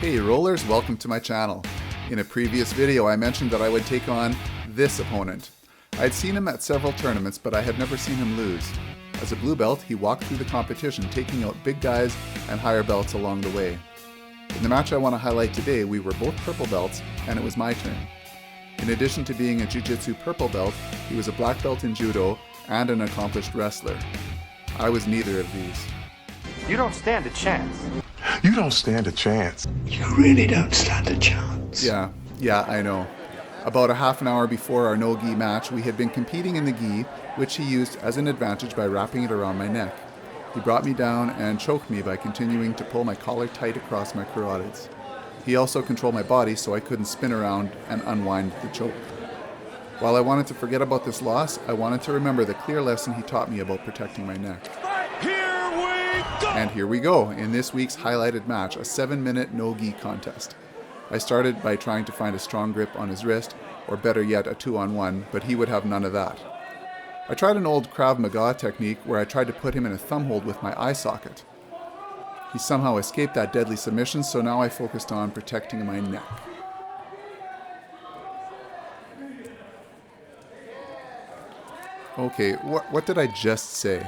Hey rollers, welcome to my channel. In a previous video I mentioned that I would take on this opponent. I'd seen him at several tournaments, but I had never seen him lose. As a blue belt, he walked through the competition, taking out big guys and higher belts along the way. In the match I want to highlight today, we were both purple belts, and it was my turn. In addition to being a Jiu Jitsu purple belt, he was a black belt in Judo and an accomplished wrestler. I was neither of these. You don't stand a chance. You don't stand a chance. You really don't stand a chance. Yeah, I know. About a half an hour before our no-gi match, we had been competing in the gi, which he used as an advantage by wrapping it around my neck. He brought me down and choked me by continuing to pull my collar tight across my carotids. He also controlled my body so I couldn't spin around and unwind the choke. While I wanted to forget about this loss, I wanted to remember the clear lesson he taught me about protecting my neck. And here we go, in this week's highlighted match, a 7-minute no-gi contest. I started by trying to find a strong grip on his wrist, or better yet, a 2-on-1, but he would have none of that. I tried an old Krav Maga technique where I tried to put him in a thumb hold with my eye socket. He somehow escaped that deadly submission, so now I focused on protecting my neck. Okay, what did I just say?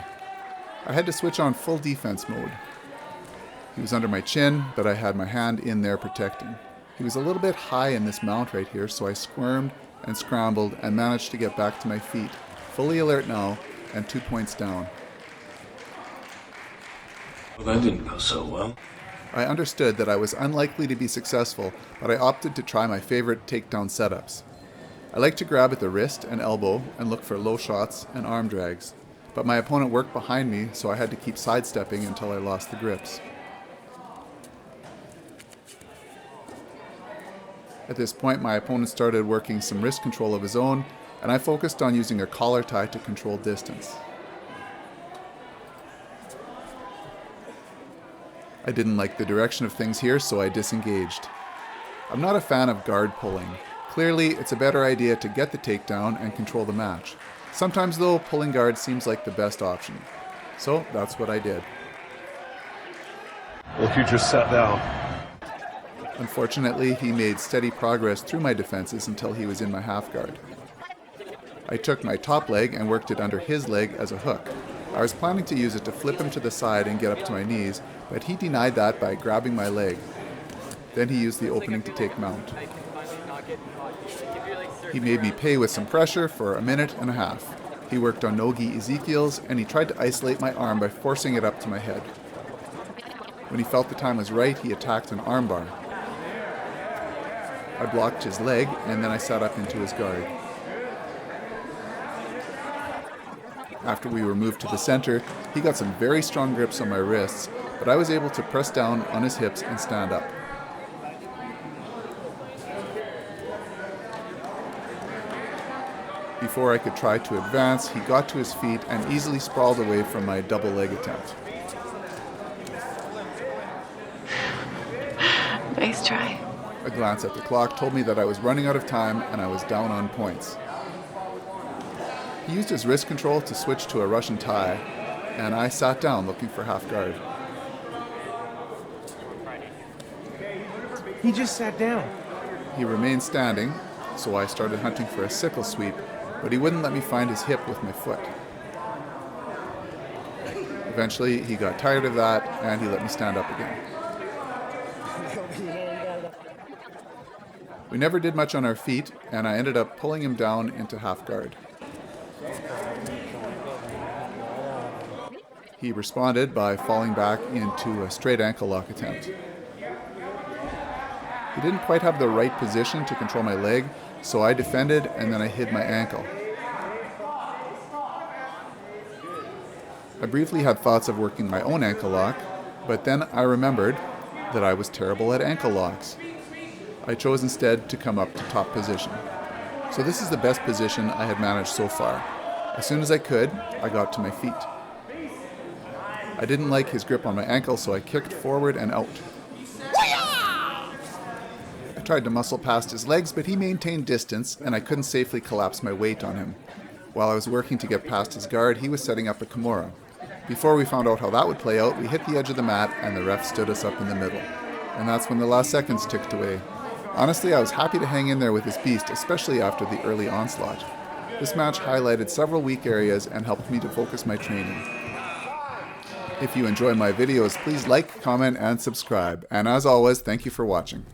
I had to switch on full defense mode. He was under my chin, but I had my hand in there protecting. He was a little bit high in this mount right here, so I squirmed and scrambled and managed to get back to my feet, fully alert now, and 2 points down. Well, that didn't go so well. I understood that I was unlikely to be successful, but I opted to try my favorite takedown setups. I like to grab at the wrist and elbow and look for low shots and arm drags, but my opponent worked behind me, so I had to keep sidestepping until I lost the grips. At this point, my opponent started working some wrist control of his own, and I focused on using a collar tie to control distance. I didn't like the direction of things here, so I disengaged. I'm not a fan of guard pulling. Clearly, it's a better idea to get the takedown and control the match. Sometimes though, pulling guard seems like the best option. So that's what I did. Well, if you just sat down. Unfortunately, he made steady progress through my defenses until he was in my half guard. I took my top leg and worked it under his leg as a hook. I was planning to use it to flip him to the side and get up to my knees, but he denied that by grabbing my leg. Then he used the opening to take mount. He made me pay with some pressure for 1.5 minutes. He worked on no-gi Ezekiel's, and he tried to isolate my arm by forcing it up to my head. When he felt the time was right, he attacked an armbar. I blocked his leg, and then I sat up into his guard. After we were moved to the center, he got some very strong grips on my wrists, but I was able to press down on his hips and stand up. Before I could try to advance, he got to his feet and easily sprawled away from my double leg attempt. Nice try. A glance at the clock told me that I was running out of time and I was down on points. He used his wrist control to switch to a Russian tie, and I sat down looking for half guard. He just sat down. He remained standing, so I started hunting for a sickle sweep, but he wouldn't let me find his hip with my foot. Eventually, he got tired of that, and he let me stand up again. We never did much on our feet, and I ended up pulling him down into half guard. He responded by falling back into a straight ankle lock attempt. He didn't quite have the right position to control my leg, so I defended and then I hid my ankle. I briefly had thoughts of working my own ankle lock, but then I remembered that I was terrible at ankle locks. I chose instead to come up to top position. So this is the best position I had managed so far. As soon as I could, I got to my feet. I didn't like his grip on my ankle, so I kicked forward and out. I tried to muscle past his legs, but he maintained distance, and I couldn't safely collapse my weight on him. While I was working to get past his guard, he was setting up a Kimura. Before we found out how that would play out, we hit the edge of the mat, and the ref stood us up in the middle. and that's when the last seconds ticked away. Honestly, I was happy to hang in there with this beast, especially after the early onslaught. This match highlighted several weak areas and helped me to focus my training. If you enjoy my videos, please like, comment, and subscribe. And as always, thank you for watching.